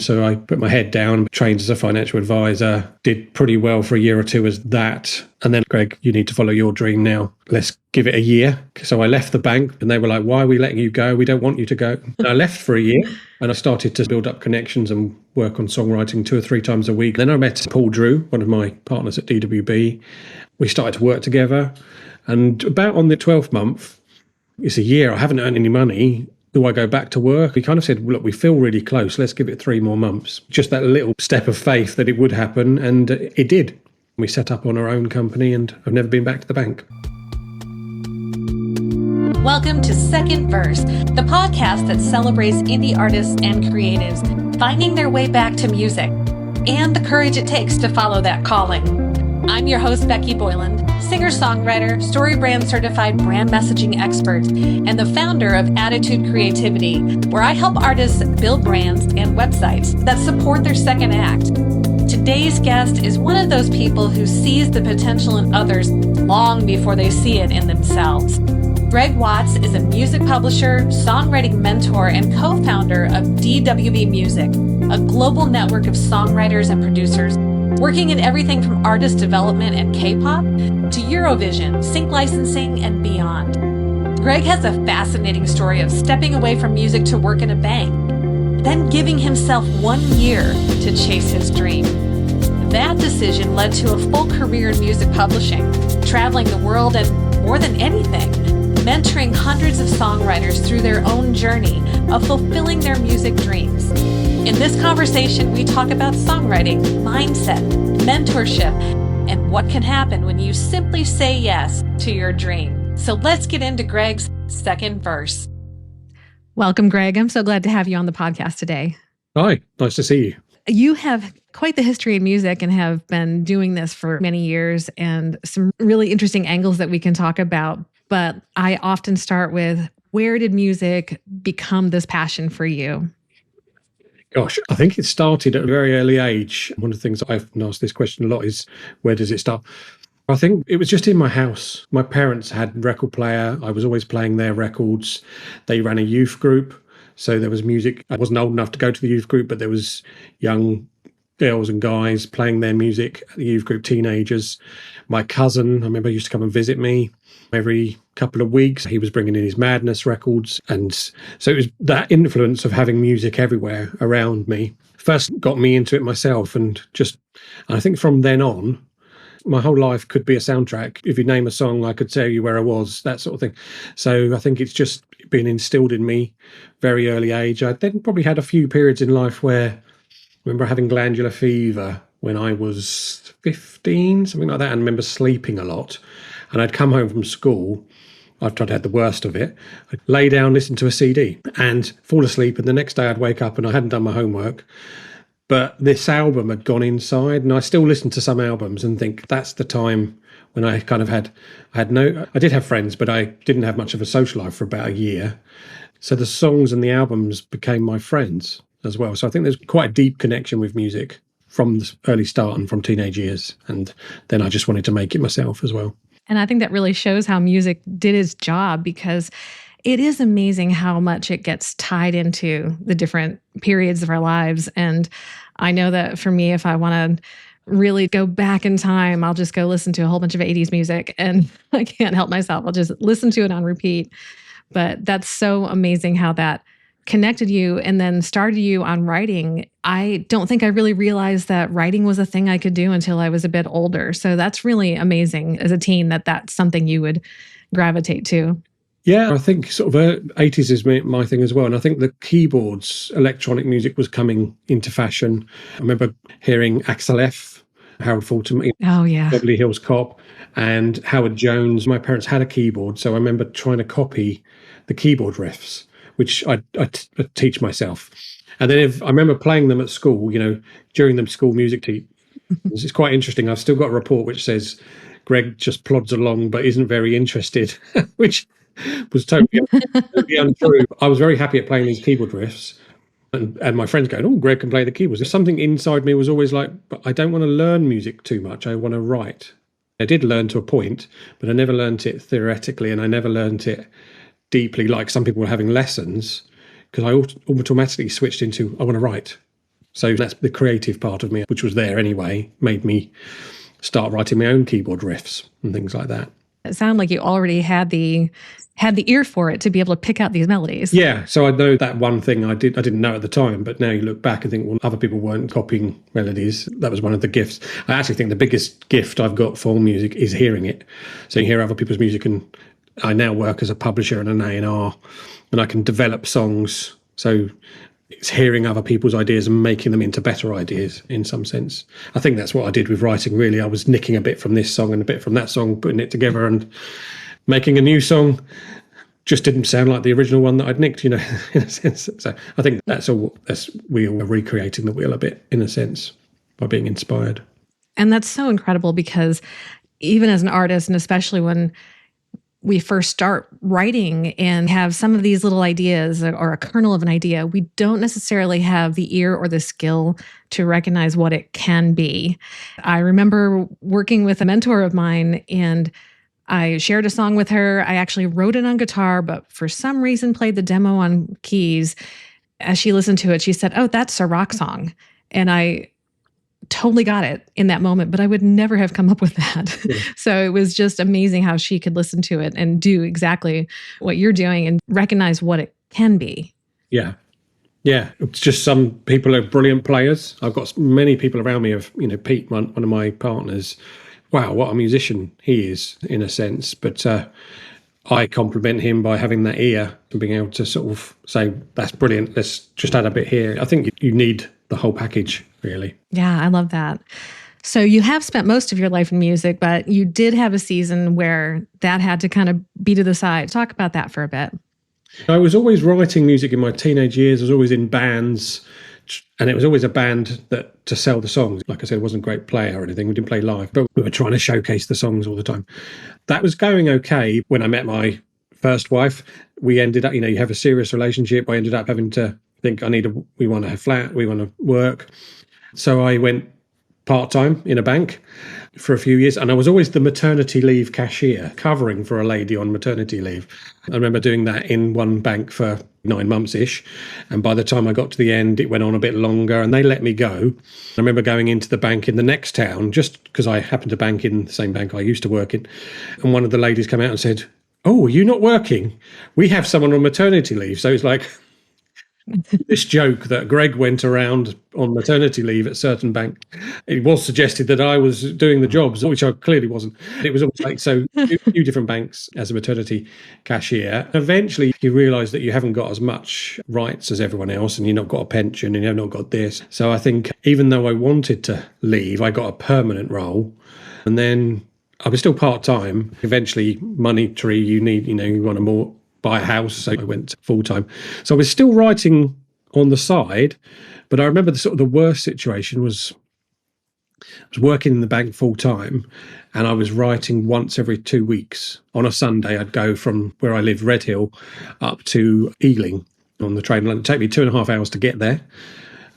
So I put my head down, trained as a financial advisor, did pretty well for a year or two as that. And then, Greg, you need to follow your dream now. Let's give it a year. So I left the bank and they were like, why are we letting you go? We don't want you to go. And I left for a year and I started to build up connections and work on songwriting 2 or 3 times a week. Then I met Paul Drew, one of my partners at DWB. We started to work together. And about on the 12th month, it's a year, I haven't earned any money. Do I go back to work? We kind of said, look, we feel really close. Let's give it 3 more months. Just that little step of faith that it would happen. And it did. We set up on our own company and I've never been back to the bank. Welcome to Second Verse, the podcast that celebrates indie artists and creatives finding their way back to music and the courage it takes to follow that calling. I'm your host, Becky Boyland, singer-songwriter, StoryBrand certified brand messaging expert, and the founder of Attitude Creativity, where I help artists build brands and websites that support their second act. Today's guest is one of those people who sees the potential in others long before they see it in themselves. Greig Watts is a music publisher, songwriting mentor, and co-founder of DWB Music, a global network of songwriters and producers working in everything from artist development and K-pop to Eurovision, sync licensing, and beyond. Greig has a fascinating story of stepping away from music to work in a bank, then giving himself 1 year to chase his dream. That decision led to a full career in music publishing, traveling the world and, more than anything, mentoring hundreds of songwriters through their own journey of fulfilling their music dreams. In this conversation, we talk about songwriting, mindset, mentorship, and what can happen when you simply say yes to your dream. So let's get into Greig's second verse. Welcome, Greig. I'm so glad to have you on the podcast today. Hi, nice to see you. You have quite the history in music and have been doing this for many years and some really interesting angles that we can talk about. But I often start with, where did music become this passion for you? Gosh, I think it started at a very early age. One of the things I've been asked this question a lot is, where does it start? I think it was just in my house. My parents had a record player. I was always playing their records. They ran a youth group. So there was music. I wasn't old enough to go to the youth group, but there was young girls and guys playing their music at the youth group, teenagers. My cousin, I remember, used to come and visit me every couple of weeks. He was bringing in his Madness records. And so it was that influence of having music everywhere around me first got me into it myself. And I think from then on, my whole life could be a soundtrack. If you name a song, I could tell you where I was, that sort of thing. So I think it's just been instilled in me very early age. I then probably had a few periods in life where I remember having glandular fever when I was 15, something like that, and I remember sleeping a lot. And I'd come home from school, I'd had the worst of it, I'd lay down, listen to a CD and fall asleep, and the next day I'd wake up and I hadn't done my homework. But this album had gone inside, and I still listen to some albums and think that's the time when I kind of I did have friends, but I didn't have much of a social life for about a year. So the songs and the albums became my friends as well. So I think there's quite a deep connection with music from the early start and from teenage years. And then I just wanted to make it myself as well. And I think that really shows how music did its job, because it is amazing how much it gets tied into the different periods of our lives. And I know that for me, if I want to really go back in time, I'll just go listen to a whole bunch of 80s music and I can't help myself. I'll just listen to it on repeat. But that's so amazing how that connected you and then started you on writing. I don't think I really realized that writing was a thing I could do until I was a bit older. So that's really amazing as a teen that that's something you would gravitate to. Yeah, I think sort of 80s is my thing as well. And I think the keyboards, electronic music was coming into fashion. I remember hearing Axel F, Harold Fulton, Beverly Hills Cop, and Howard Jones. My parents had a keyboard, so I remember trying to copy the keyboard riffs, which I teach myself. And then I remember playing them at school, during the school music teach. It's quite interesting. I've still got a report which says Greig just plods along but isn't very interested, which was totally untrue. I was very happy at playing these keyboard riffs. And my friends going, oh, Greig can play the keyboards. Something inside me was always like, but I don't want to learn music too much. I want to write. I did learn to a point, but I never learned it theoretically, and I never learned it deeply like some people were having lessons, because I automatically switched into, I want to write. So that's the creative part of me, which was there anyway, made me start writing my own keyboard riffs and things like that. It sounded like you already had the ear for it to be able to pick out these melodies. Yeah, so I know that one thing I didn't know at the time, but now you look back and think, well, other people weren't copying melodies. That was one of the gifts. I actually think the biggest gift I've got for music is hearing it. So you hear other people's music, and I now work as a publisher and an A&R, and I can develop songs. So it's hearing other people's ideas and making them into better ideas in some sense. I think that's what I did with writing, really. I was nicking a bit from this song and a bit from that song, putting it together and making a new song. Just didn't sound like the original one that I'd nicked, in a sense. So I think we all are recreating the wheel a bit, in a sense, by being inspired. And that's so incredible, because even as an artist, and especially when we first start writing and have some of these little ideas or a kernel of an idea, we don't necessarily have the ear or the skill to recognize what it can be. I remember working with a mentor of mine, and I shared a song with her. I actually wrote it on guitar, but for some reason played the demo on keys. As she listened to it, she said, "Oh, that's a rock song." And I totally got it in that moment, but I would never have come up with that. Yeah. So it was just amazing how she could listen to it and do exactly what you're doing and recognize what it can be. Yeah. Yeah. It's just some people are brilliant players. I've got many people around me of, Pete, one of my partners. Wow, what a musician he is, in a sense. But I compliment him by having that ear and being able to sort of say, that's brilliant, let's just add a bit here. I think you need the whole package, really. Yeah, I love that. So you have spent most of your life in music, but you did have a season where that had to kind of be to the side. Talk about that for a bit. I was always writing music in my teenage years. I was always in bands, and it was always a band that to sell the songs. Like I said, I wasn't a great player or anything. We didn't play live, but we were trying to showcase the songs all the time. That was going okay. When I met my first wife, we ended up, you have a serious relationship. I ended up having to think we want a flat, we want to work. So I went part-time in a bank for a few years, and I was always the maternity leave cashier, covering for a lady on maternity leave. I remember doing that in one bank for 9 months-ish, and by the time I got to the end, it went on a bit longer, and they let me go. I remember going into the bank in the next town, just because I happened to bank in the same bank I used to work in, and one of the ladies came out and said, "Oh, are you not working? We have someone on maternity leave." So it's like this joke that Greg went around on maternity leave at certain bank. It was suggested that I was doing the jobs, which I clearly wasn't. It was almost like, so a few different banks as a maternity cashier. Eventually, you realise that you haven't got as much rights as everyone else, and you've not got a pension, and you've not got this. So I think even though I wanted to leave, I got a permanent role, and then I was still part-time. Eventually, monetary, you want to buy a house, so I went full-time. So I was still writing on the side, but I remember the worst situation was I was working in the bank full-time, and I was writing once every 2 weeks. On a Sunday, I'd go from where I lived, Redhill, up to Ealing on the train. It'd take me 2.5 hours to get there.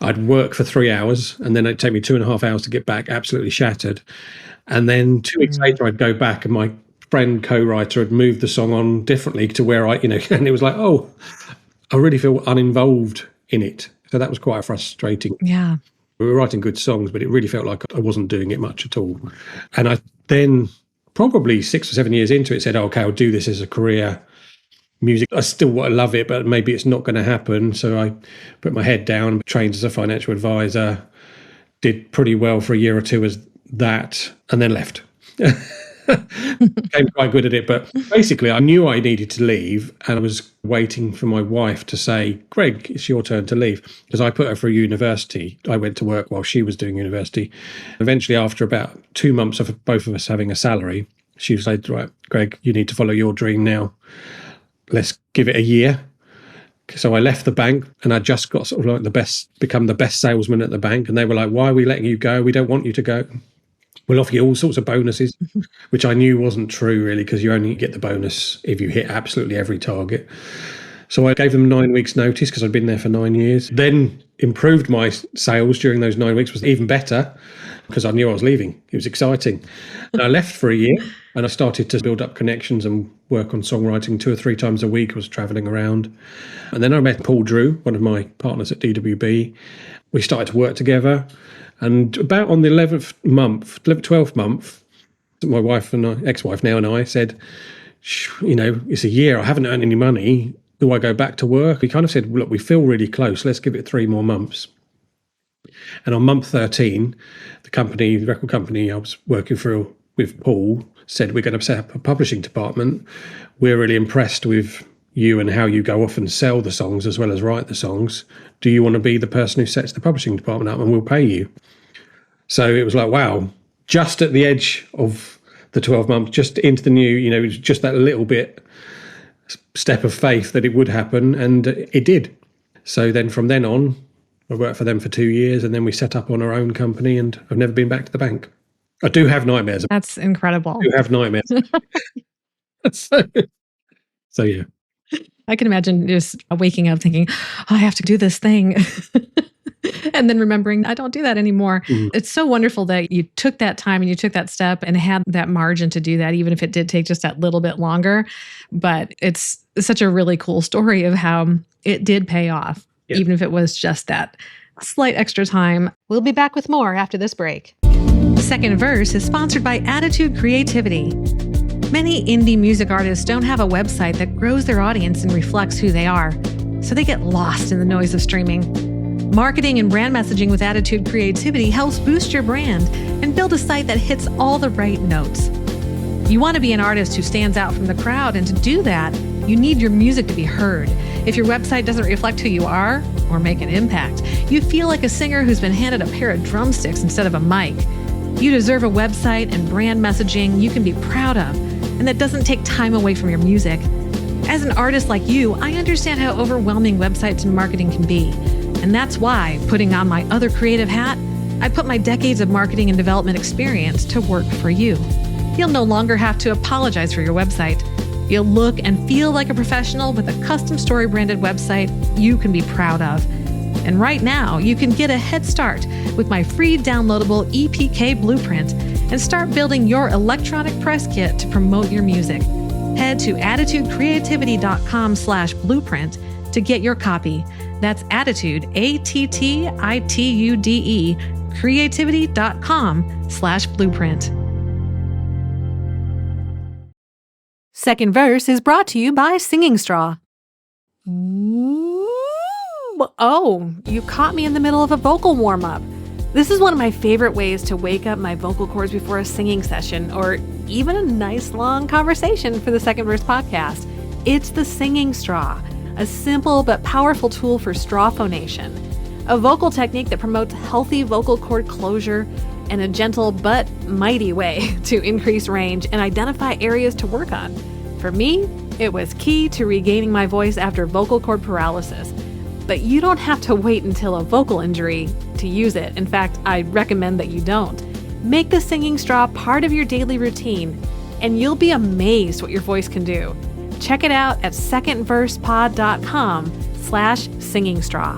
I'd work for 3 hours, and then it'd take me 2.5 hours to get back, absolutely shattered. And then 2 weeks later, I'd go back, and my friend co-writer had moved the song on differently to where and it was like, oh, I really feel uninvolved in it. So that was quite frustrating. Yeah. We were writing good songs, but it really felt like I wasn't doing it much at all. And I then, probably 6 or 7 years into it, said, oh, okay, I'll do this as a career. Music, I still love it, but maybe it's not going to happen. So I put my head down, trained as a financial advisor, did pretty well for a year or two as that, and then left. Became quite good at it, but basically I knew I needed to leave, and I was waiting for my wife to say, Greg, it's your turn to leave, because I put her through university. I went to work while she was doing university. Eventually, after about 2 months of both of us having a salary, she said, right, Greg, you need to follow your dream now. Let's give it a year. So I left the bank, and I just got become the best salesman at the bank, and they were like, why are we letting you go? We don't want you to go. We'll offer you all sorts of bonuses, which I knew wasn't true, really, because you only get the bonus if you hit absolutely every target. So I gave them 9 weeks notice because I'd been there for 9 years. Then improved my sales during those 9 weeks, was even better because I knew I was leaving. It was exciting. And I left for a year and I started to build up connections and work on songwriting 2 or 3 times a week. I was traveling around. And then I met Paul Drew, one of my partners at DWB. We started to work together. And about on the 12th month, my wife and ex-wife now and I said, it's a year. I haven't earned any money. Do I go back to work? We kind of said, look, we feel really close. Let's give it 3 more months. And on month 13, the record company I was working for with Paul said, we're going to set up a publishing department. We're really impressed with you and how you go off and sell the songs as well as write the songs. Do you want to be the person who sets the publishing department up and we'll pay you? So it was like, wow, just at the edge of the 12 months, just into the new, it was just that little bit step of faith that it would happen, and it did. So then from then on, I worked for them for 2 years, and then we set up on our own company, and I've never been back to the bank. I do have nightmares. That's incredible. I do have nightmares. So yeah. I can imagine just waking up thinking, I have to do this thing. And then remembering, I don't do that anymore. Mm. It's so wonderful that you took that time and you took that step and had that margin to do that, even if it did take just that little bit longer. But it's such a really cool story of how it did pay off, even if it was just that slight extra time. We'll be back with more after this break. The second verse is sponsored by Attitude Creativity. Many indie music artists don't have a website that grows their audience and reflects who they are, so they get lost in the noise of streaming. Marketing and brand messaging with Attitude Creativity helps boost your brand and build a site that hits all the right notes. You want to be an artist who stands out from the crowd, and to do that, you need your music to be heard. If your website doesn't reflect who you are or make an impact, you feel like a singer who's been handed a pair of drumsticks instead of a mic. You deserve a website and brand messaging you can be proud of, and that doesn't take time away from your music. As an artist like you, I understand how overwhelming websites and marketing can be. And that's why, putting on my other creative hat, I put my decades of marketing and development experience to work for you. You'll no longer have to apologize for your website. You'll look and feel like a professional with a custom story branded website you can be proud of. And right now, you can get a head start with my free downloadable EPK blueprint and start building your electronic press kit to promote your music. Head to attitudecreativity.com/blueprint to get your copy. That's Attitude, ATTITUDE, creativity.com/blueprint. Second verse is brought to you by Singing Straw. Oh, you caught me in the middle of a vocal warm-up. This is one of my favorite ways to wake up my vocal cords before a singing session, or even a nice long conversation for the Second Verse podcast. It's the Singing Straw, a simple but powerful tool for straw phonation, a vocal technique that promotes healthy vocal cord closure and a gentle but mighty way to increase range and identify areas to work on. For me, it was key to regaining my voice after vocal cord paralysis. But you don't have to wait until a vocal injury to use it. In fact, I recommend that you don't. Make the Singing Straw part of your daily routine, and you'll be amazed what your voice can do. Check it out at secondversepod.com/singing straw.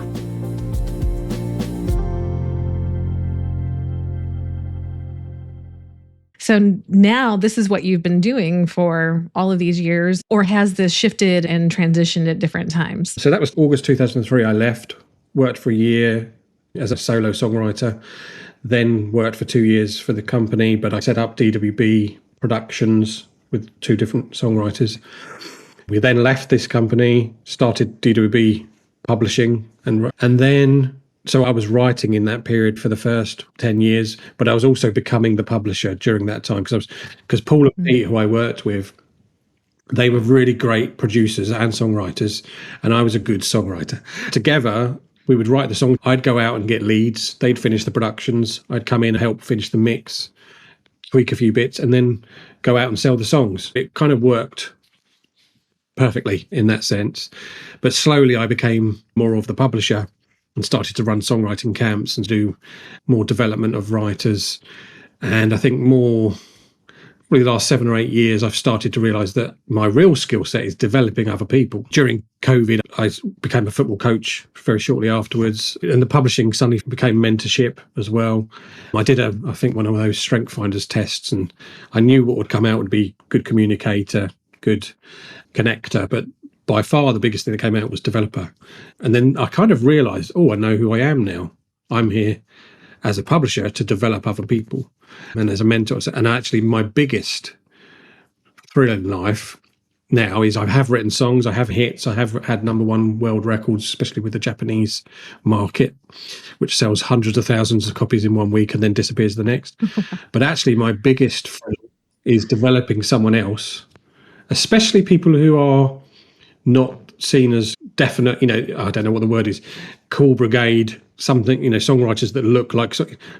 So now this is what you've been doing for all of these years, or has this shifted and transitioned at different times? So that was August 2003. I left, worked for a year as a solo songwriter, then worked for 2 years for the company, but I set up DWB Productions with 2 different songwriters. We then left this company, started DWB Publishing, and then... So I was writing in that period for the first 10 years, but I was also becoming the publisher during that time because Paul and Pete, who I worked with, they were really great producers and songwriters, and I was a good songwriter. Together, we would write the song. I'd go out and get leads. They'd finish the productions. I'd come in and help finish the mix, tweak a few bits, and then go out and sell the songs. It kind of worked perfectly in that sense. But slowly I became more of the publisher and started to run songwriting camps and do more development of writers. And I think more probably the last 7 or 8 years, I've started to realise that my real skill set is developing other people. During COVID, I became a football coach very shortly afterwards, and the publishing suddenly became mentorship as well. I did, I think, one of those Strength Finders tests, and I knew what would come out would be good communicator, good connector, but by far the biggest thing that came out was developer. And then I kind of realised, I know who I am now. I'm here as a publisher to develop other people and as a mentor. And actually my biggest thrill in life now is I have written songs, I have hits, I have had #1 world records, especially with the Japanese market, which sells hundreds of thousands of copies in 1 week and then disappears the next. But actually my biggest thrill is developing someone else, especially people who are not seen as definite, I don't know what the word is, cool brigade, something, songwriters that look like,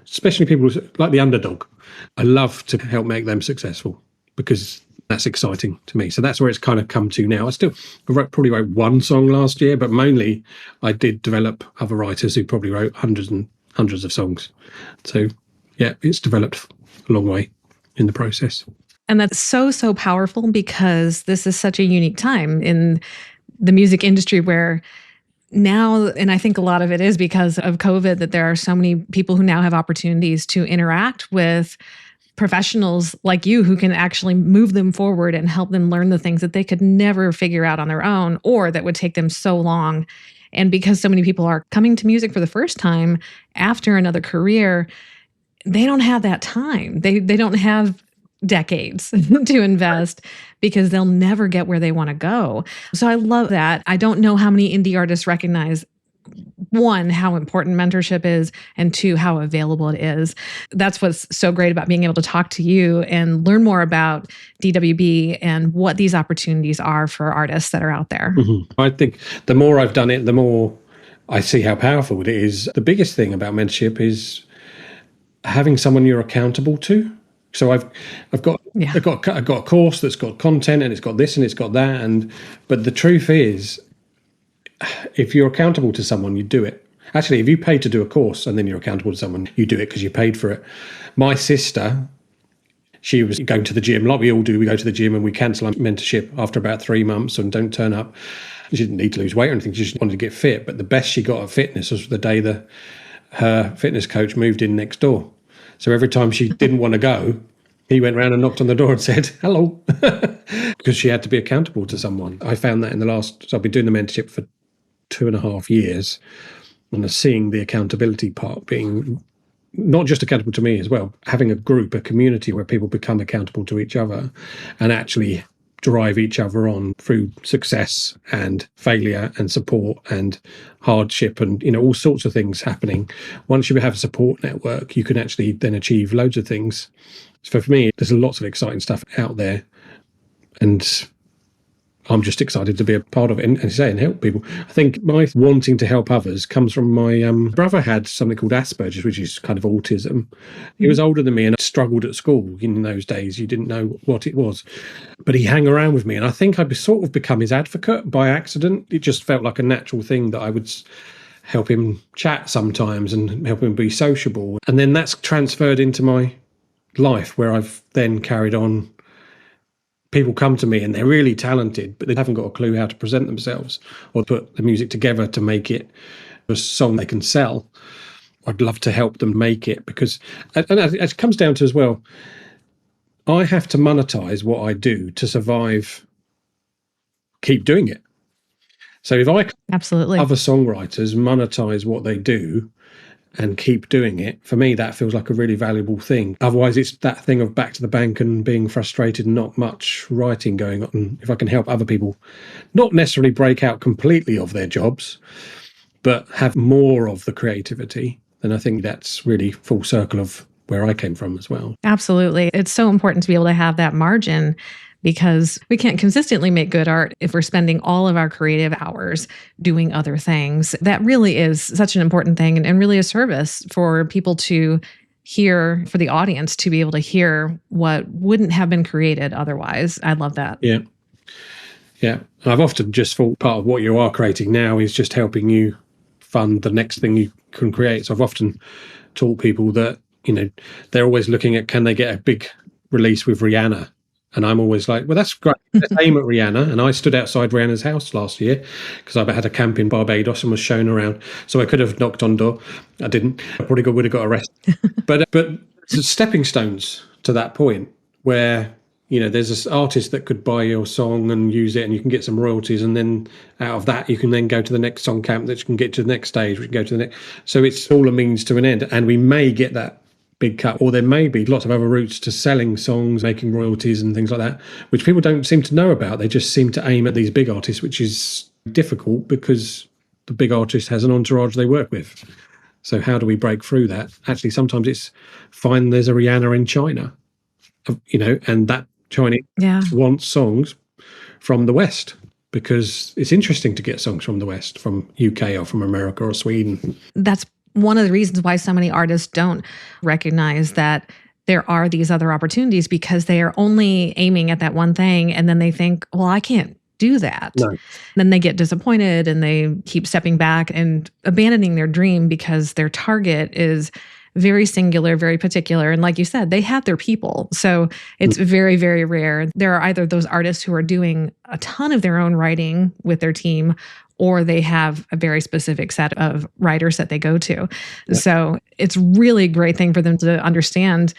especially people like the underdog. I love to help make them successful because that's exciting to me. So that's where it's kind of come to now. I probably wrote 1 song last year, but mainly I did develop other writers who probably wrote hundreds and hundreds of songs. So yeah, it's developed a long way in the process. And that's so, so powerful because this is such a unique time in the music industry where now, and I think a lot of it is because of COVID, that there are so many people who now have opportunities to interact with professionals like you who can actually move them forward and help them learn the things that they could never figure out on their own or that would take them so long. And because so many people are coming to music for the first time after another career, they don't have that time. They don't have decades to invest because they'll never get where they want to go. So I love that. I don't know how many indie artists recognize, 1, how important mentorship is, and 2, how available it is. That's what's so great about being able to talk to you and learn more about DWB and what these opportunities are for artists that are out there. Mm-hmm. I think the more I've done it, the more I see how powerful it is. The biggest thing about mentorship is having someone you're accountable to. So I've got a course that's got content and it's got this and it's got that, but the truth is, if you're accountable to someone, you do it. Actually, if you pay to do a course and then you're accountable to someone, you do it because you paid for it. My sister, she was going to the gym, like we all do. We go to the gym and we cancel our mentorship after about 3 months and don't turn up. She didn't need to lose weight or anything. She just wanted to get fit. But the best she got at fitness was the day that her fitness coach moved in next door. So every time she didn't want to go, he went round and knocked on the door and said, hello, because she had to be accountable to someone. I found that so I've been doing the mentorship for 2.5 years, and seeing the accountability part being not just accountable to me as well, having a group, a community where people become accountable to each other and actually drive each other on through success and failure and support and hardship and all sorts of things happening. Once you have a support network, you can actually then achieve loads of things. So for me, there's lots of exciting stuff out there, and I'm just excited to be a part of it and help people. I think my wanting to help others comes from my brother had something called Asperger's, which is kind of autism. He was older than me and struggled at school. In those days, you didn't know what it was. But he hung around with me, and I think I'd sort of become his advocate by accident. It just felt like a natural thing that I would help him chat sometimes and help him be sociable. And then that's transferred into my life, where I've then carried on. People come to me and they're really talented, but they haven't got a clue how to present themselves or put the music together to make it a song they can sell. I'd love to help them make it, because and it comes down to as well, I have to monetize what I do to survive, keep doing it. So if I Absolutely. other songwriters monetize what they do and keep doing it, for me, that feels like a really valuable thing. Otherwise, it's that thing of back to the bank and being frustrated and not much writing going on. If I can help other people not necessarily break out completely of their jobs, but have more of the creativity, then I think that's really full circle of where I came from as well. Absolutely. It's so important to be able to have that margin, because we can't consistently make good art if we're spending all of our creative hours doing other things. That really is such an important thing, and really a service for people to hear, for the audience to be able to hear what wouldn't have been created otherwise. I love that. Yeah. Yeah. And I've often just thought part of what you are creating now is just helping you fund the next thing you can create. So I've often taught people that, they're always looking at, can they get a big release with Rihanna. And I'm always like, well, that's great. Let's aim at Rihanna. And I stood outside Rihanna's house last year because I had a camp in Barbados and was shown around. So I could have knocked on door. I didn't. I probably would have got arrested. But it's stepping stones to that point where, you know, there's this artist that could buy your song and use it and you can get some royalties. And then out of that, you can then go to the next song camp that you can get to the next stage. We can go to the next. So it's all a means to an end. And we may get that big cut, or there may be lots of other routes to selling songs, making royalties and things like that, which people don't seem to know about. They just seem to aim at these big artists, which is difficult because the big artist has an entourage they work with. So how do we break through that? Actually, sometimes it's fine. There's a Rihanna in China, you know, and that Chinese wants songs from the West because it's interesting to get songs from the West, from UK or from America or Sweden. That's one of the reasons why so many artists don't recognize that there are these other opportunities, because they are only aiming at that one thing. And then they think, well, I can't do that. No. And then they get disappointed and they keep stepping back and abandoning their dream because their target is very singular, very particular. And like you said, they have their people. So it's very, very rare. There are either those artists who are doing a ton of their own writing with their team, or they have a very specific set of writers that they go to. Yeah. So it's really a great thing for them to understand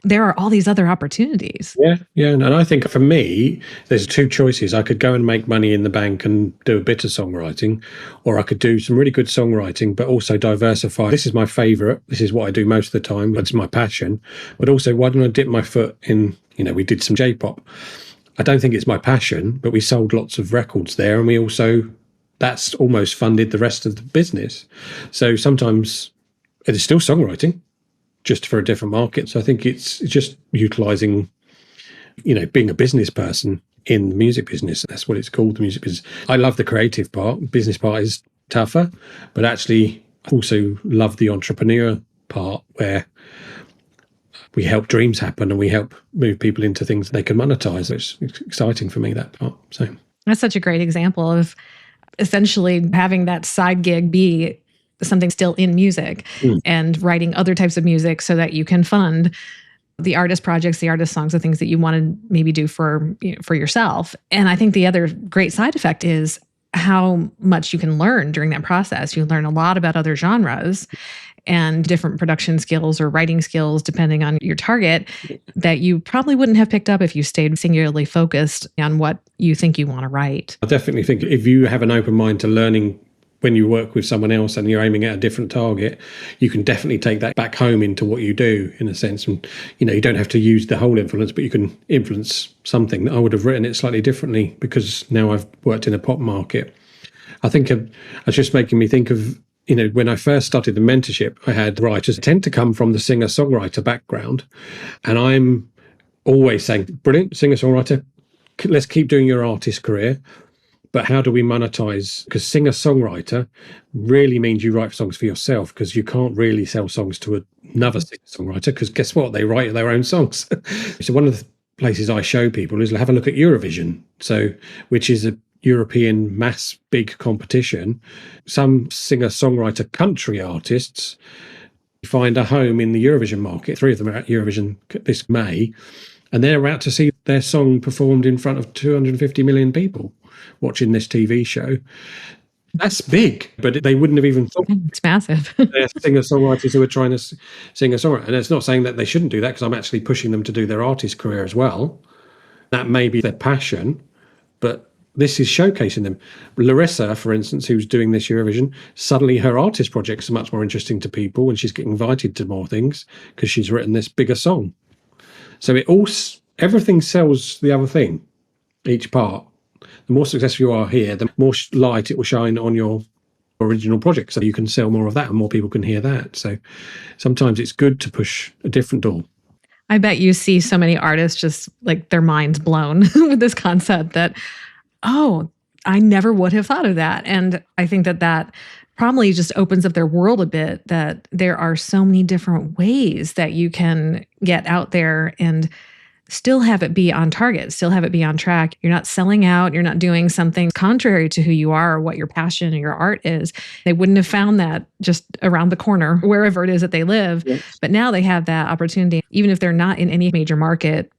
there are all these other opportunities. Yeah. And I think for me, there's two choices. I could go and make money in the bank and do a bit of songwriting, or I could do some really good songwriting, but also diversify. This is my favorite. This is what I do most of the time. It's my passion. But also, why don't I dip my foot in, you know, we did some J-pop. I don't think it's my passion, but we sold lots of records there. And we also, that's almost funded the rest of the business. So sometimes it is still songwriting, just for a different market. So I think it's just utilizing, you know, being a business person in the music business. That's what it's called, the music business. I love the creative part. Business part is tougher, but actually I also love the entrepreneur part where we help dreams happen and we help move people into things they can monetize. It's exciting for me, that part. So that's such a great example of essentially having that side gig be something still in music and writing other types of music so that you can fund the artist projects, the artist songs, the things that you want to maybe do for, you know, for yourself. And I think the other great side effect is how much you can learn during that process. You learn a lot about other genres and different production skills or writing skills, depending on your target, that you probably wouldn't have picked up if you stayed singularly focused on what you think you want to write. I definitely think if you have an open mind to learning when you work with someone else and you're aiming at a different target, you can definitely take that back home into what you do, in a sense. And, you know, you don't have to use the whole influence, but you can influence something. I would have written it slightly differently because now I've worked in a pop market. I think it's just making me think of, you know, when I first started the mentorship, I had writers tend to come from the singer-songwriter background. And I'm always saying, brilliant, singer-songwriter, let's keep doing your artist career. But how do we monetize? Because singer-songwriter really means you write songs for yourself, because you can't really sell songs to another singer-songwriter, because guess what? They write their own songs. So one of the places I show people is have a look at Eurovision, which is a European mass big competition. Some singer-songwriter country artists find a home in the Eurovision market. 3 of them are at Eurovision this May, and they're out to see their song performed in front of 250 million people watching this TV show. That's big, but they wouldn't have even thought. It's massive. They're singer-songwriters who are trying to sing a song. And it's not saying that they shouldn't do that, because I'm actually pushing them to do their artist career as well. That may be their passion, but this is showcasing them. Larissa, for instance, who's doing this Eurovision, suddenly her artist projects are much more interesting to people and she's getting invited to more things because she's written this bigger song. So everything sells the other thing, each part. The more successful you are here, the more light it will shine on your original project. So you can sell more of that and more people can hear that. So sometimes it's good to push a different door. I bet you see so many artists just like their minds blown with this concept that, oh, I never would have thought of that. And I think that probably just opens up their world a bit, that there are so many different ways that you can get out there and still have it be on target, still have it be on track. You're not selling out. You're not doing something contrary to who you are or what your passion or your art is. They wouldn't have found that just around the corner, wherever it is that they live. Yes. But now they have that opportunity, even if they're not in any major market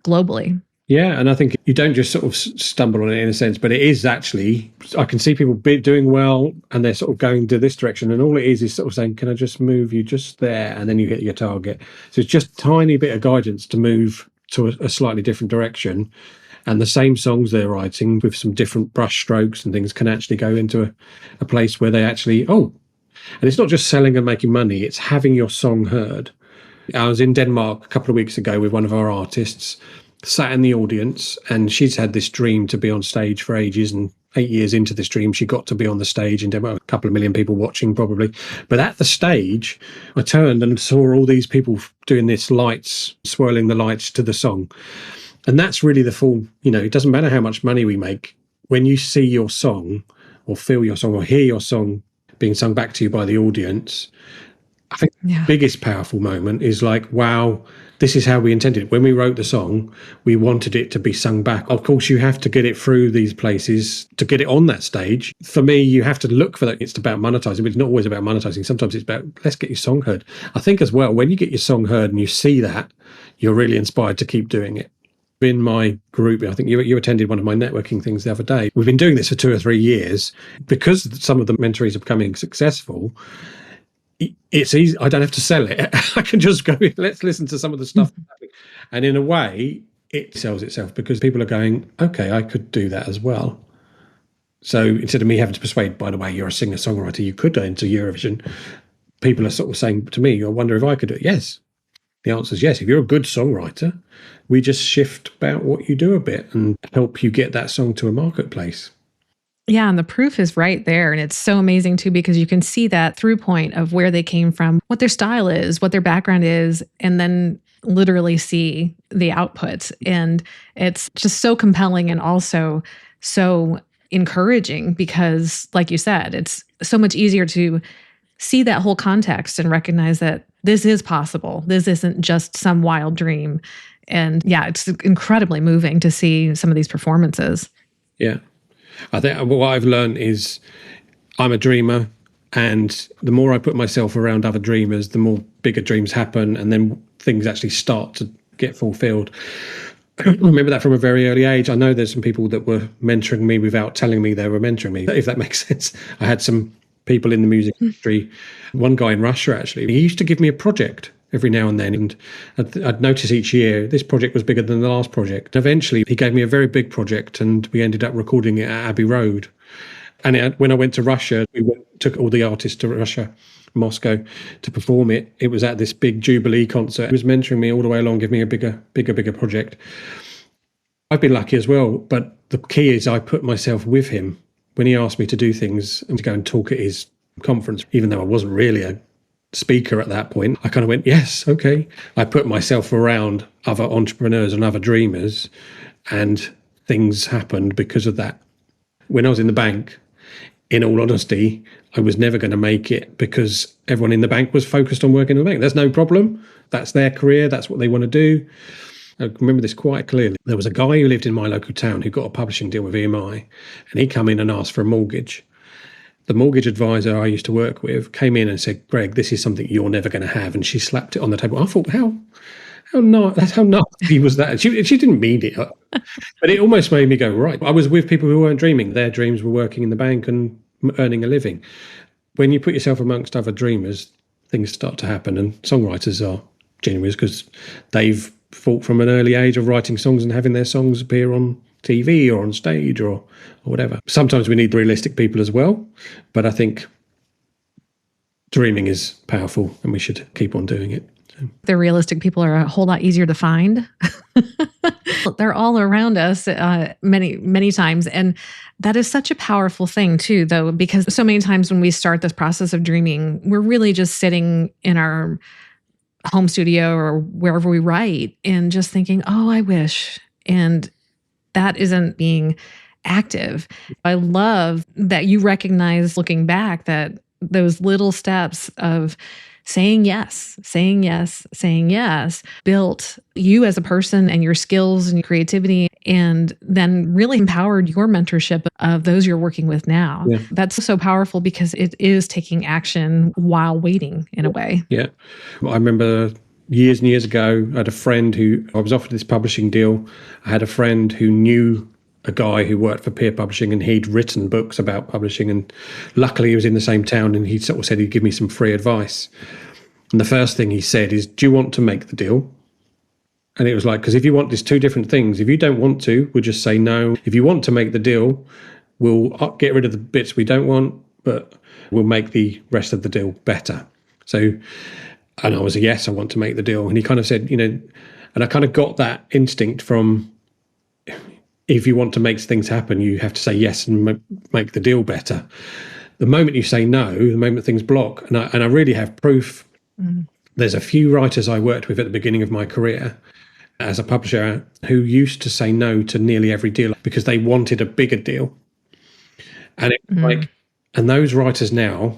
globally. Yeah, and I think you don't just sort of stumble on it in a sense, but it is actually, I can see people doing well and they're sort of going to this direction, and all it is sort of saying, can I just move you just there, and then you hit your target. So it's just a tiny bit of guidance to move to a slightly different direction, and the same songs they're writing with some different brush strokes and things can actually go into a place where they actually, and it's not just selling and making money, it's having your song heard. I was in Denmark a couple of weeks ago with one of our artists, sat in the audience, and she's had this dream to be on stage for ages, and 8 years into this dream she got to be on the stage in Denmark, a couple of million people watching probably. But at the stage I turned and saw all these people doing this lights, swirling the lights to the song. And that's really the full, it doesn't matter how much money we make, when you see your song or feel your song or hear your song being sung back to you by the audience, I think the biggest powerful moment is like, wow, this is how we intended it. When we wrote the song, we wanted it to be sung back. Of course, you have to get it through these places to get it on that stage. For me, you have to look for that. It's about monetizing, but it's not always about monetizing. Sometimes it's about, let's get your song heard. I think as well, when you get your song heard and you see that, you're really inspired to keep doing it. In my group, I think you attended one of my networking things the other day. We've been doing this for 2 or 3 years. Because some of the mentorees are becoming successful, it's easy. I don't have to sell it. I can just go in, let's listen to some of the stuff. And in a way, it sells itself because people are going, okay, I could do that as well. So instead of me having to persuade, by the way, you're a singer-songwriter, you could go into Eurovision, people are sort of saying to me, I wonder if I could do it. Yes. The answer is yes. If you're a good songwriter, we just shift about what you do a bit and help you get that song to a marketplace. Yeah, and the proof is right there. And it's so amazing too, because you can see that through point of where they came from, what their style is, what their background is, and then literally see the outputs. And it's just so compelling and also so encouraging because, like you said, it's so much easier to see that whole context and recognize that this is possible. This isn't just some wild dream. And yeah, it's incredibly moving to see some of these performances. Yeah. I think what I've learned is I'm a dreamer, and the more I put myself around other dreamers, the more bigger dreams happen, and then things actually start to get fulfilled. I remember that from a very early age. I know there's some people that were mentoring me without telling me they were mentoring me, if that makes sense. I had some people in the music industry, one guy in Russia actually, he used to give me a project every now and then, and I'd notice each year this project was bigger than the last project. Eventually he gave me a very big project and we ended up recording it at Abbey Road. And when I went to Russia, took all the artists to Russia, Moscow, to perform it. It was at this big Jubilee concert. He was mentoring me all the way along, giving me a bigger project. I've been lucky as well, but the key is I put myself with him when he asked me to do things and to go and talk at his conference, even though I wasn't really a speaker at that point. I kind of went, yes, okay. I put myself around other entrepreneurs and other dreamers, and things happened because of that. When I was in the bank, in all honesty, I was never going to make it because everyone in the bank was focused on working in the bank. There's no problem. That's their career. That's what they want to do. I remember this quite clearly. There was a guy who lived in my local town who got a publishing deal with EMI, and he came in and asked for a mortgage. The mortgage advisor I used to work with came in and said, Greg, this is something you're never going to have. And she slapped it on the table. I thought, how nasty was that? She didn't mean it. But it almost made me go, right. I was with people who weren't dreaming. Their dreams were working in the bank and earning a living. When you put yourself amongst other dreamers, things start to happen. And songwriters are genuine because they've fought from an early age of writing songs and having their songs appear on TV or on stage or whatever. Sometimes we need realistic people as well, but I think dreaming is powerful and we should keep on doing it. The realistic people are a whole lot easier to find. They're all around us many times. And that is such a powerful thing too, though, because so many times when we start this process of dreaming, we're really just sitting in our home studio or wherever we write and just thinking, oh, I wish. And that isn't being active. I love that you recognize looking back that those little steps of saying yes, saying yes, saying yes built you as a person and your skills and your creativity, and then really empowered your mentorship of those you're working with now. Yeah. That's so powerful because it is taking action while waiting in a way. Yeah. I remember years and years ago, I had a friend who I was offered this publishing deal. I had a friend who knew a guy who worked for peer publishing, and he'd written books about publishing, and luckily he was in the same town, and he sort of said he'd give me some free advice. And the first thing he said is, do you want to make the deal? And it was like, because if you want, there's two different things. If you don't want to, we'll just say no. If you want to make the deal, we'll get rid of the bits we don't want, but we'll make the rest of the deal better. So, and I was a yes, I want to make the deal. And he kind of said, and I kind of got that instinct from, if you want to make things happen, you have to say yes and make the deal better. The moment you say no, the moment things block, and I really have proof. There's a few writers I worked with at the beginning of my career as a publisher who used to say no to nearly every deal because they wanted a bigger deal. And it and those writers now,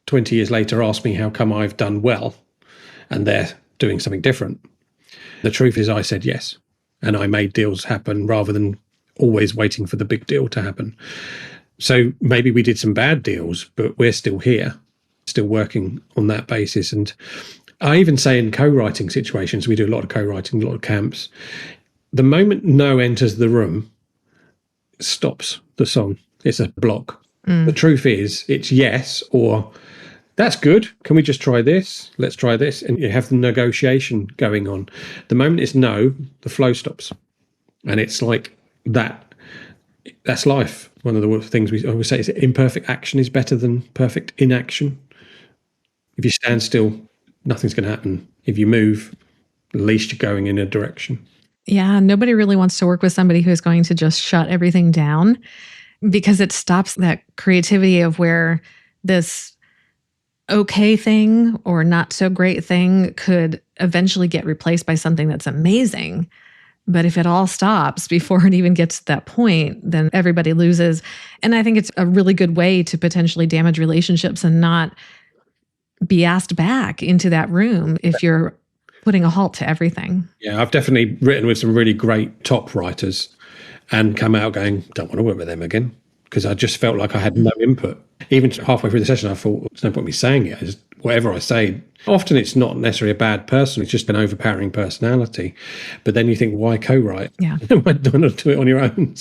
20 years later, ask me how come I've done well and they're doing something different. The truth is I said yes, and I made deals happen rather than always waiting for the big deal to happen. So maybe we did some bad deals, but we're still here, still working on that basis. And I even say in co-writing situations, we do a lot of co-writing, a lot of camps. The moment no enters the room, it stops the song. It's a block. The truth is it's yes, or that's good. Can we just try this? Let's try this. And you have the negotiation going on. The moment it's no, the flow stops. And it's like that. That's life. One of the things we always say is imperfect action is better than perfect inaction. If you stand still, nothing's going to happen. If you move, at least you're going in a direction. Yeah, nobody really wants to work with somebody who's going to just shut everything down, because it stops that creativity of where this okay thing or not so great thing could eventually get replaced by something that's amazing. But if it all stops before it even gets to that point, then everybody loses. And I think it's a really good way to potentially damage relationships and not be asked back into that room if you're putting a halt to everything. Yeah, I've definitely written with some really great top writers and come out going, don't want to work with them again, because I just felt like I had no input. Even halfway through the session, I thought, there's no point me saying it. Just whatever I say, often it's not necessarily a bad person. It's just an overpowering personality. But then you think, why co-write? Yeah. Why don't you do it on your own?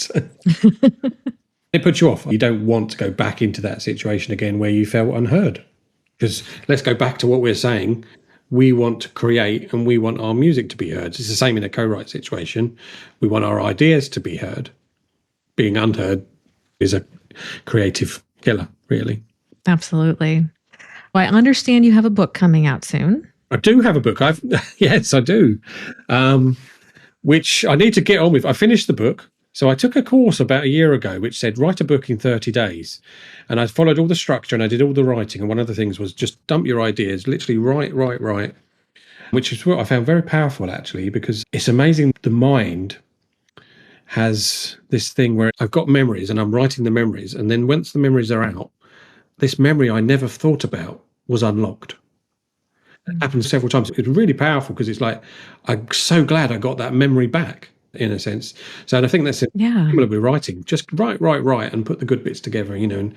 It puts you off. You don't want to go back into that situation again where you felt unheard. Because let's go back to what we're saying. We want to create and we want our music to be heard. It's the same in a co-write situation. We want our ideas to be heard. Being unheard is a creative killer, really. Absolutely. Well, I understand you have a book coming out soon. I do have a book. Yes, I do. Which I need to get on with. I finished the book. So I took a course about a year ago which said write a book in 30 days. And I followed all the structure and I did all the writing. And one of the things was just dump your ideas, literally write, which is what I found very powerful, actually, because it's amazing. The mind has this thing where I've got memories and I'm writing the memories. And then once the memories are out, this memory I never thought about was unlocked. It happened several times. It's really powerful because it's like, I'm so glad I got that memory back, in a sense. So I think that's similar with writing. Just write, and put the good bits together, and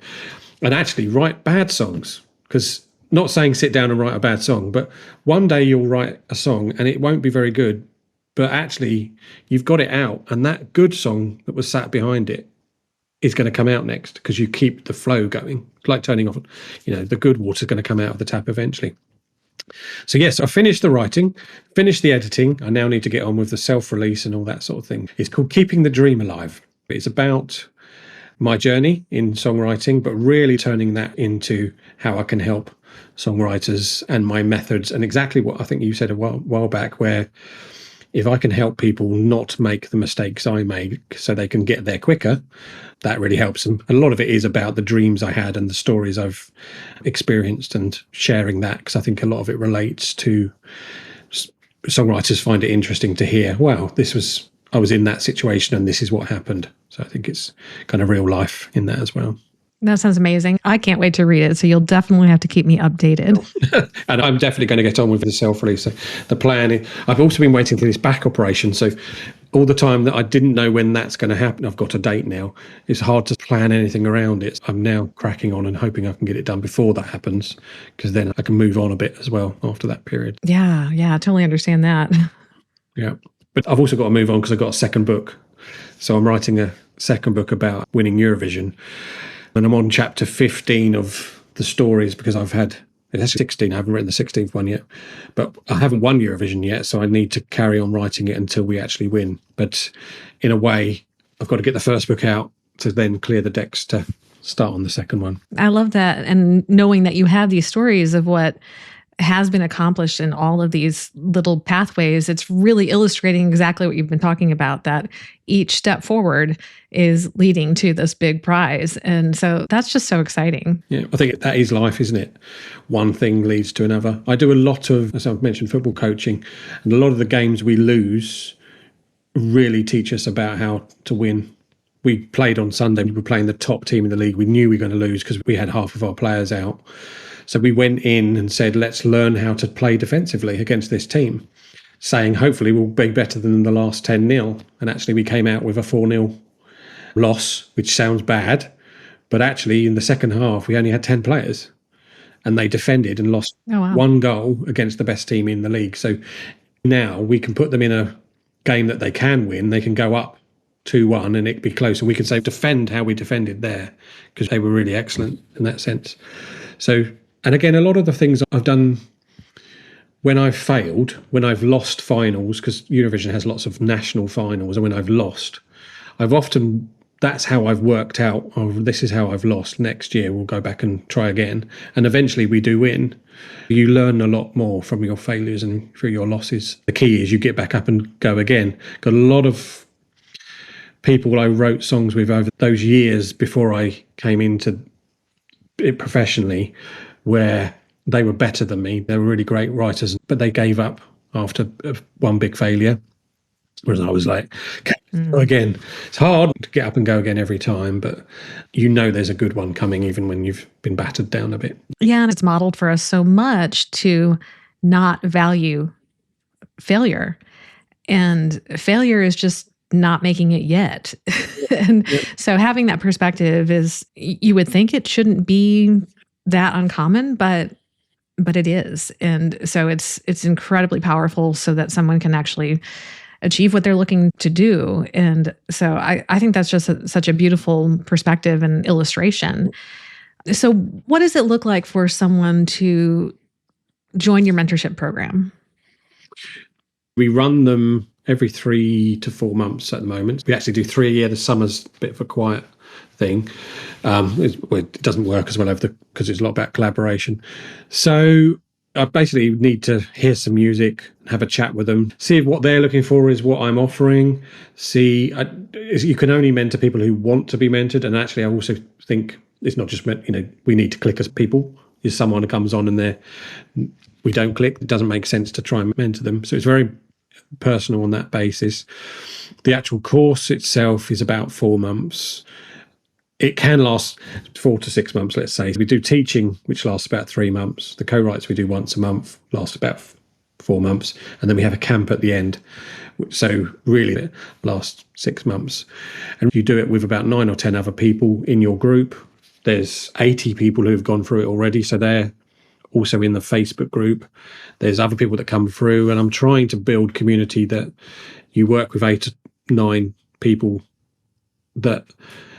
actually write bad songs. Because not saying sit down and write a bad song, but one day you'll write a song and it won't be very good, but actually you've got it out, and that good song that was sat behind it is going to come out next because you keep the flow going. It's like turning off, the good water's going to come out of the tap eventually. So yes, I finished the writing, finished the editing. I now need to get on with the self-release and all that sort of thing. It's called Keeping the Dream Alive. It's about my journey in songwriting, but really turning that into how I can help songwriters and my methods, and exactly what I think you said a while back, where if I can help people not make the mistakes I made so they can get there quicker, that really helps them. And a lot of it is about the dreams I had and the stories I've experienced and sharing that, because I think a lot of it relates to songwriters find it interesting to hear, wow, I was in that situation and this is what happened. So I think it's kind of real life in that as well. That sounds amazing. I can't wait to read it. So you'll definitely have to keep me updated. And I'm definitely going to get on with the self-release. So the plan is, I've also been waiting for this back operation. So all the time that I didn't know when that's going to happen, I've got a date now. It's hard to plan anything around it. I'm now cracking on and hoping I can get it done before that happens, because then I can move on a bit as well after that period. Yeah, I totally understand that. Yeah. But I've also got to move on because I've got a second book. So I'm writing a second book about winning Eurovision. And I'm on chapter 15 of the stories, because it's 16. I haven't written the 16th one yet. But I haven't won Eurovision yet, so I need to carry on writing it until we actually win. But in a way, I've got to get the first book out to then clear the decks to start on the second one. I love that. And knowing that you have these stories of what has been accomplished in all of these little pathways, it's really illustrating exactly what you've been talking about, that each step forward is leading to this big prize. And so that's just so exciting. Yeah, I think that is life, isn't it? One thing leads to another. I do a lot of, as I've mentioned, football coaching, and a lot of the games we lose really teach us about how to win. We played on Sunday, we were playing the top team in the league. We knew we were going to lose because we had half of our players out. So we went in and said, let's learn how to play defensively against this team, saying hopefully we'll be better than the last 10-0. And actually we came out with a 4-0 loss, which sounds bad. But actually in the second half, we only had 10 players and they defended and lost one goal against the best team in the league. So now we can put them in a game that they can win. They can go up 2-1 and it'd be close. And we can say defend how we defended there, because they were really excellent in that sense. So, and again, a lot of the things I've done when I've failed, when I've lost finals, because Eurovision has lots of national finals, and when I've lost, that's how I've worked out, oh, this is how I've lost. Next year, we'll go back and try again. And eventually we do win. You learn a lot more from your failures and through your losses. The key is you get back up and go again. Got a lot of people I wrote songs with over those years before I came into it professionally, where they were better than me. They were really great writers, but they gave up after one big failure. Whereas I was like, go again. It's hard to get up and go again every time, but you know there's a good one coming even when you've been battered down a bit. Yeah, and it's modeled for us so much to not value failure. And failure is just not making it yet. And so having that perspective is, you would think it shouldn't be that uncommon, but it is. And so it's incredibly powerful so that someone can actually achieve what they're looking to do. And so I think that's just such a beautiful perspective and illustration. So what does it look like for someone to join your mentorship program? We run them every 3 to 4 months at the moment. We actually do 3 a year. The summer's a bit of a quiet thing. It doesn't work as well because it's a lot about collaboration. So I basically need to hear some music, have a chat with them, see if what they're looking for is what I'm offering. You can only mentor people who want to be mentored. And actually, I also think it's not just we need to click as people. If someone comes on and we don't click, it doesn't make sense to try and mentor them. So it's very personal on that basis. The actual course itself is about 4 months. It can last 4 to 6 months, let's say. We do teaching, which lasts about 3 months. The co-writes we do once a month, lasts about 4 months. And then we have a camp at the end. So really it lasts 6 months. And you do it with about 9 or 10 other people in your group. There's 80 people who have gone through it already. So they're also in the Facebook group. There's other people that come through. And I'm trying to build community that you work with 8 to 9 people that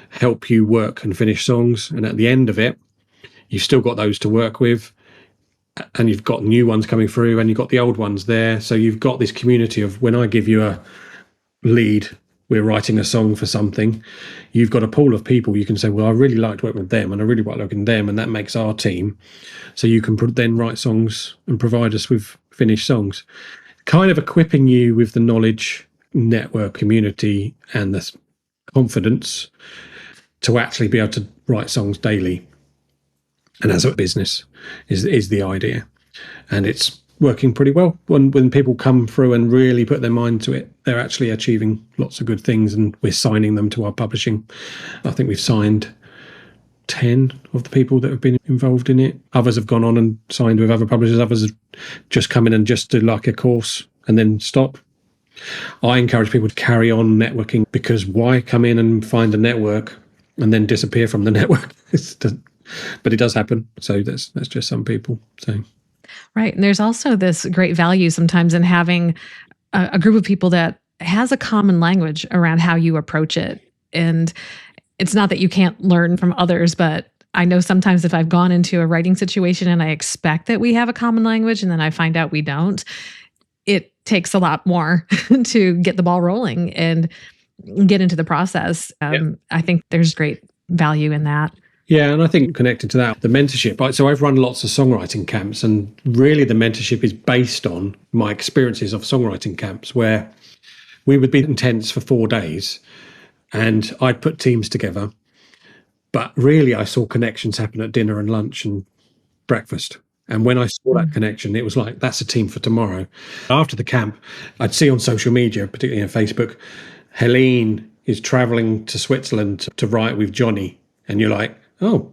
help you work and finish songs, and at the end of it you've still got those to work with, and you've got new ones coming through, and you've got the old ones there. So you've got this community of, when I give you a lead, we're writing a song for something, you've got a pool of people you can say, well, I really liked working with them and I really like working with them, and that makes our team. So you can then write songs and provide us with finished songs, kind of equipping you with the knowledge, network, community, and the confidence to actually be able to write songs daily. And as a business is the idea. And it's working pretty well. When people come through and really put their mind to it, they're actually achieving lots of good things, and we're signing them to our publishing. I think we've signed 10 of the people that have been involved in it. Others have gone on and signed with other publishers. Others have just come in and just do like a course and then stop. I encourage people to carry on networking, because why come in and find a network and then disappear from the network? But it does happen. So that's just some people. So right. And there's also this great value sometimes in having a group of people that has a common language around how you approach it. And it's not that you can't learn from others, but I know sometimes if I've gone into a writing situation and I expect that we have a common language and then I find out we don't, it takes a lot more to get the ball rolling and get into the process. I think there's great value in that. Yeah, and I think connected to that, the mentorship. So I've run lots of songwriting camps, and really the mentorship is based on my experiences of songwriting camps, where we would be in tents for 4 days and I'd put teams together. But really I saw connections happen at dinner and lunch and breakfast. And when I saw that connection, it was like, that's a team for tomorrow. After the camp, I'd see on social media, particularly on Facebook, Helene is traveling to Switzerland to write with Johnny. And you're like, oh,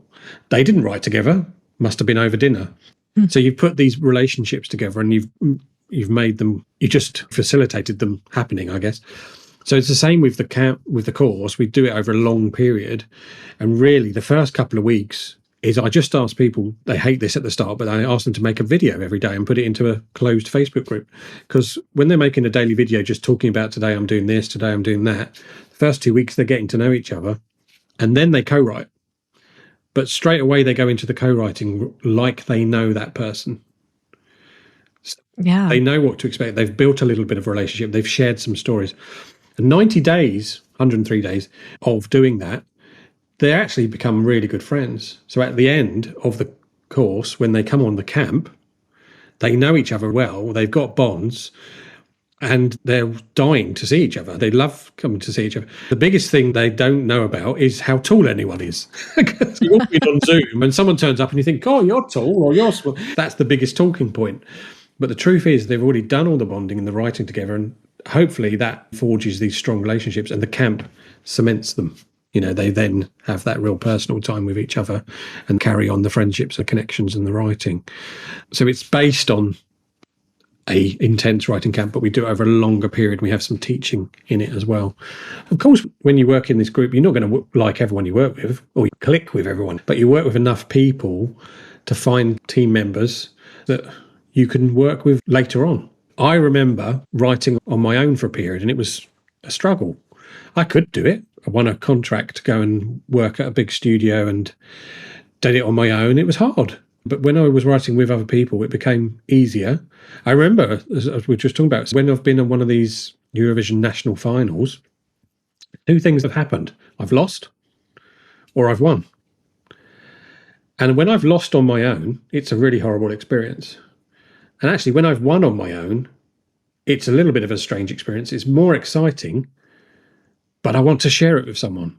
they didn't write together. Must have been over dinner. So you've put these relationships together and you've made them, you just facilitated them happening, I guess. So it's the same with the camp, with the course. We do it over a long period. And really the first couple of weeks is I just ask people, they hate this at the start, but I ask them to make a video every day and put it into a closed Facebook group. Because when they're making a daily video just talking about today I'm doing this, today I'm doing that, the first 2 weeks they're getting to know each other and then they co-write. But straight away they go into the co-writing like they know that person. Yeah. They know what to expect. They've built a little bit of a relationship. They've shared some stories. And 90 days, 103 days of doing that, they actually become really good friends. So at the end of the course, when they come on the camp, they know each other well, they've got bonds, and they're dying to see each other. They love coming to see each other. The biggest thing they don't know about is how tall anyone is. You walk in on Zoom and someone turns up and you think, oh, you're tall or you're small. That's the biggest talking point. But the truth is they've already done all the bonding and the writing together, and hopefully that forges these strong relationships and the camp cements them. You know, they then have that real personal time with each other and carry on the friendships and connections and the writing. So it's based on a intense writing camp, but we do it over a longer period. We have some teaching in it as well. Of course, when you work in this group, you're not going to like everyone you work with or you click with everyone, but you work with enough people to find team members that you can work with later on. I remember writing on my own for a period and it was a struggle. I could do it. I won a contract to go and work at a big studio and did it on my own. It was hard. But when I was writing with other people, it became easier. I remember, as we were just talking about, when I've been on one of these Eurovision national finals, 2 things have happened. I've lost or I've won. And when I've lost on my own, it's a really horrible experience. And actually, when I've won on my own, it's a little bit of a strange experience. It's more exciting, but I want to share it with someone.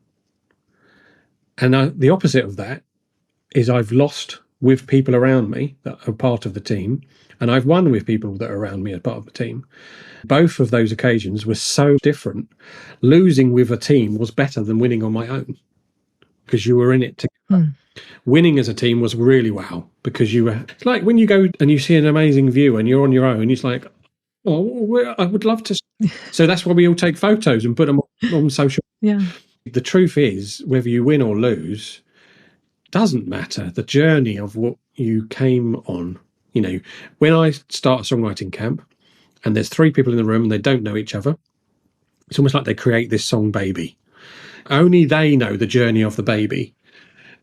And the opposite of that is I've lost with people around me that are part of the team, and I've won with people that are around me as part of the team. Both of those occasions were so different. Losing with a team was better than winning on my own because you were in it together. Winning as a team was really wow, because you were, it's like when you go and you see an amazing view and you're on your own, it's like, oh, I would love to. So that's why we all take photos and put them on social. Yeah. The truth is, whether you win or lose, doesn't matter. The journey of what you came on. You know, when I start a songwriting camp and there's 3 people in the room and they don't know each other, it's almost like they create this song baby. Only they know the journey of the baby.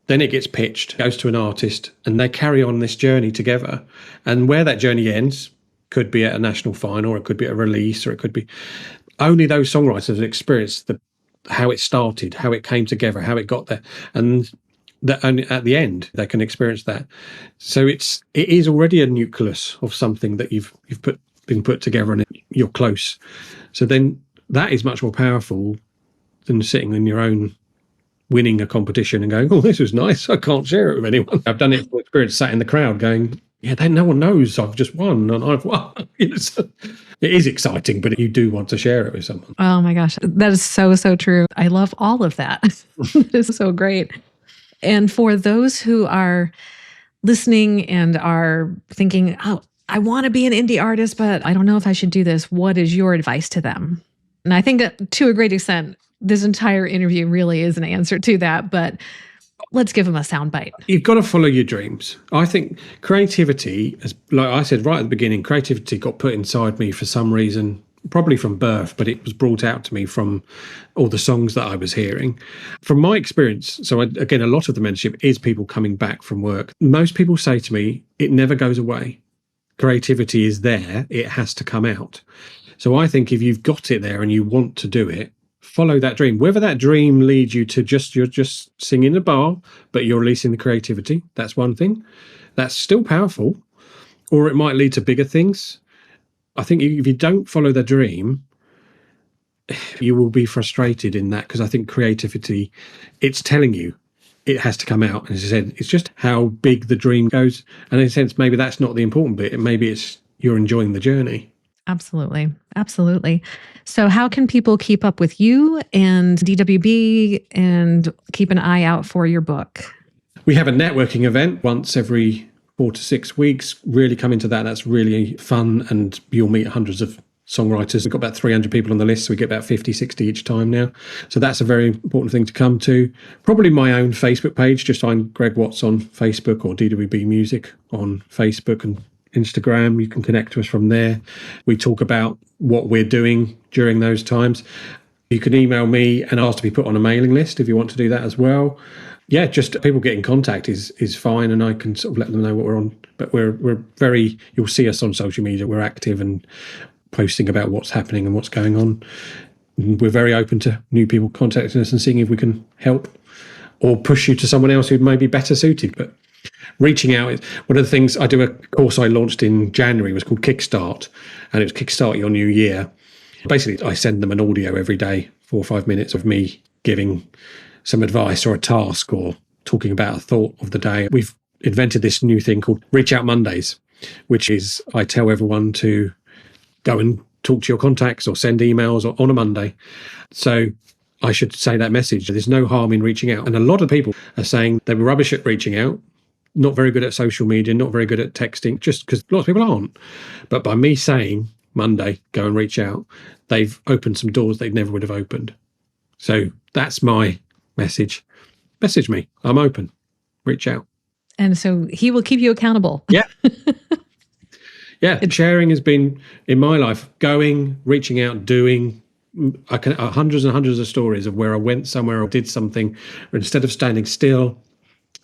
Then it gets pitched, goes to an artist, and they carry on this journey together. And where that journey ends could be at a national final, or it could be at a release, or it could be only those songwriters experience how it started, how it came together, how it got there. And at the end, they can experience that. So it is already a nucleus of something that you've been put together, and you're close. So then that is much more powerful than sitting in your own, winning a competition and going, oh, this was nice, I can't share it with anyone. I've done it for experience, sat in the crowd going, yeah, no one knows I've just won and I've won. It is exciting, but you do want to share it with someone. Oh my gosh, that is so, so true. I love all of that. It is so great. And for those who are listening and are thinking, oh, I want to be an indie artist, but I don't know if I should do this, what is your advice to them? And I think that to a great extent, this entire interview really is an answer to that, but let's give them a soundbite. You've got to follow your dreams. I think creativity, as like I said right at the beginning, creativity got put inside me for some reason, probably from birth, but it was brought out to me from all the songs that I was hearing. From my experience, so again, a lot of the mentorship is people coming back from work. Most people say to me, it never goes away. Creativity is there, it has to come out. So I think if you've got it there and you want to do it, follow that dream. Whether that dream leads you to you're just singing a bar, but you're releasing the creativity, that's one thing. That's still powerful. Or it might lead to bigger things. I think if you don't follow the dream, you will be frustrated in that, because I think creativity, it's telling you it has to come out. And as I said, it's just how big the dream goes. And in a sense, maybe that's not the important bit. Maybe it's you're enjoying the journey. Absolutely. Absolutely. So how can people keep up with you and DWB and keep an eye out for your book? We have a networking event once every 4 to 6 weeks. Really come into that. That's really fun. And you'll meet hundreds of songwriters. We've got about 300 people on the list. So we get about 50, 60 each time now. So that's a very important thing to come to. Probably my own Facebook page. Just find Greig Watts on Facebook or DWB Music on Facebook and Instagram. You can connect to us from there. We talk about what we're doing during those times. You can email me and ask to be put on a mailing list if you want to do that as well. Yeah, just people get in contact is fine, and I can sort of let them know what we're on. But we're very, you'll see us on social media. We're active and posting about what's happening and what's going on. And we're very open to new people contacting us and seeing if we can help or push you to someone else who may be better suited. But reaching out is one of the things. I do a course I launched in January, was called Kickstart, and it was Kickstart Your New Year. Basically, I send them an audio every day, 4 or 5 minutes of me giving some advice or a task or talking about a thought of the day. We've invented this new thing called Reach Out Mondays, which is I tell everyone to go and talk to your contacts or send emails on a Monday. So I should say that message. There's no harm in reaching out. And a lot of people are saying they were rubbish at reaching out, not very good at social media, not very good at texting, just because lots of people aren't. But by me saying Monday, go and reach out, they've opened some doors they never would have opened. So that's my message. Message me. I'm open. Reach out. And so he will keep you accountable. Yeah. Yeah. Sharing has been in my life, going, reaching out, doing. I can hundreds and hundreds of stories of where I went somewhere or did something, or instead of standing still,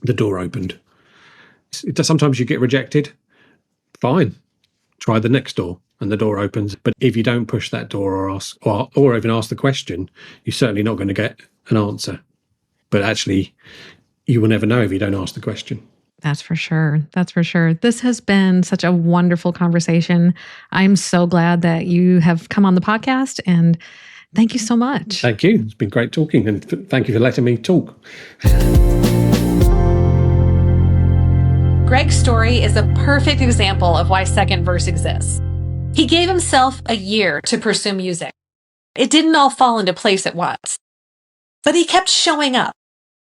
the door opened. Sometimes you get rejected. Fine. Try the next door and the door opens. But if you don't push that door or ask or even ask the question, you're certainly not going to get an answer. But actually, you will never know if you don't ask the question. That's for sure. That's for sure. This has been such a wonderful conversation. I'm so glad that you have come on the podcast, and thank you so much. Thank you. It's been great talking, and thank you for letting me talk. Greig's story is a perfect example of why Second Verse exists. He gave himself a year to pursue music. It didn't all fall into place at once. But he kept showing up,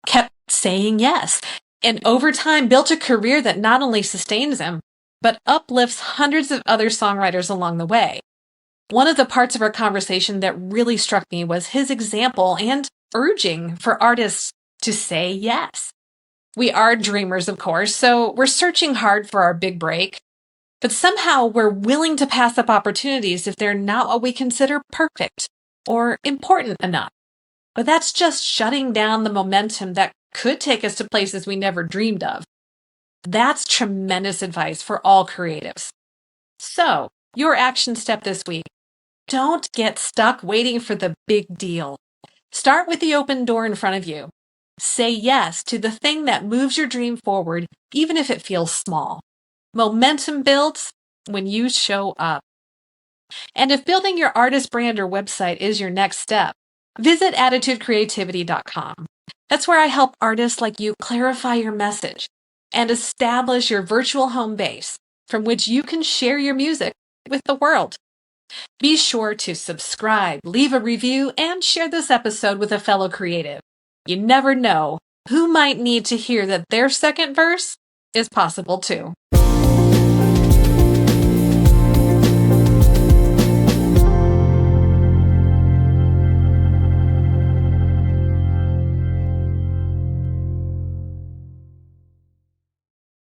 kept saying yes, and over time built a career that not only sustains him, but uplifts hundreds of other songwriters along the way. One of the parts of our conversation that really struck me was his example and urging for artists to say yes. We are dreamers, of course, so we're searching hard for our big break. But somehow we're willing to pass up opportunities if they're not what we consider perfect or important enough. But that's just shutting down the momentum that could take us to places we never dreamed of. That's tremendous advice for all creatives. So, your action step this week. Don't get stuck waiting for the big deal. Start with the open door in front of you. Say yes to the thing that moves your dream forward, even if it feels small. Momentum builds when you show up. And if building your artist brand or website is your next step, visit attitudecreativity.com. That's where I help artists like you clarify your message and establish your virtual home base from which you can share your music with the world. Be sure to subscribe, leave a review, and share this episode with a fellow creative. You never know who might need to hear that their second verse is possible too.